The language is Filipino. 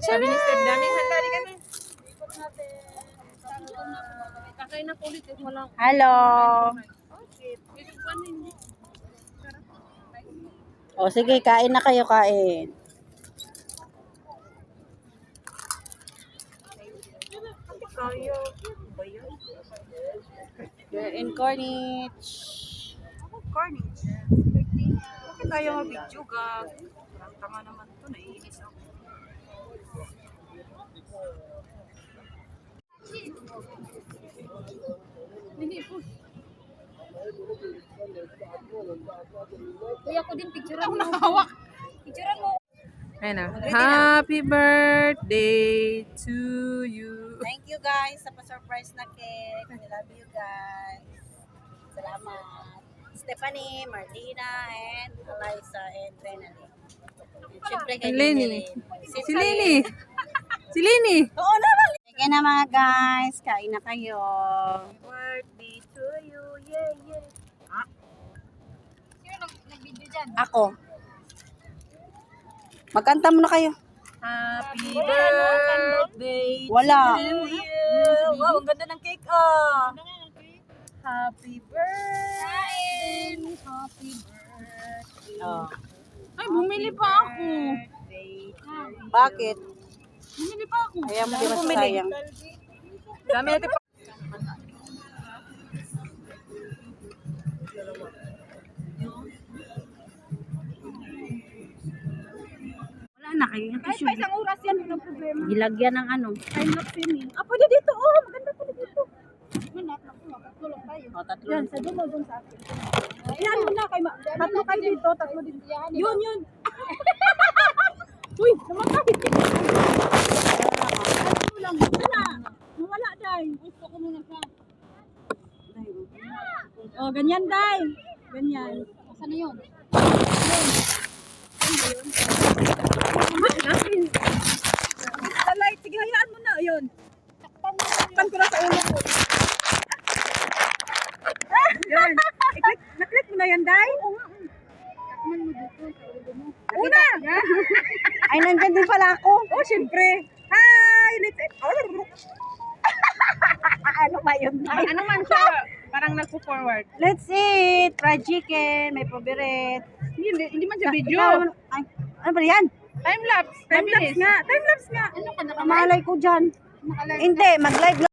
Sabi ni Steve, daming handa rin kami. Kakay na kulit. Hello. O sige, kain na kayo, kain. You're in Corniche. Corniche. Bakit tayo mag-video ka? Parang tanga naman ito, naiinis ako. Hindi po. Kuya ko din, picturean mo. Nakahawak. Picturean mo. Ayun na. Happy birthday to you. Thank you guys sa pa-surprise na cake. I love you guys. Salamat. Stephanie, Marlena, and Eliza, and Renali. And syempre kay Lenny. Si Si Lenny. Si Lenny. Oo naman. Sige na mga guys, kain na kayo. Birthday to you. Yeah, yeah. Sino nag-video dyan? Ako. Magkanta muna kayo. Happy birthday Wala. to you. Wow, ang ganda ng cake. Oh. Happy birthday. Happy birthday. Oh. Ay, bumili pa ako. Bakit? Bumili pa ako. Ayaw mo di ba sayang? Dami natin pa. Wala na kayo. Kahit pa isang oras yan, walang problema. Gilagyan ng ano. Time lapse yun eh. Ah, pwede dito. Oh, maganda pala dito. Manap, tulog tayo. O, tatlo. Yan, sa dulo dun sa akin. Yan mo na, tatlo kayo dito, tatlo din. Yun, yun. Uy, namatay. Tatlo lang, wala. Nawala, Day. Gusto ko muna siya. Oh, ganyan, Day. Ganyan. Saan na yun? Light, sige, hayaan mo na. Ayun. Takpan ko na sa ulo ko. Yan. Naklik mo na yan, Day? Takpan mo dito sa ulo mo. Una! Ay, nandyan din pala ako. Oh, syempre. Hi! Ano ba yun, Day? Ano man siya, parang nagpo-forward. Let's eat. Fried chicken. May pabiret. Hindi man siya video. Ay, ano ba yan? Time lapse. Time lapse nga. Time lapse nga. Malay ko dyan. Hindi, mag-live lang.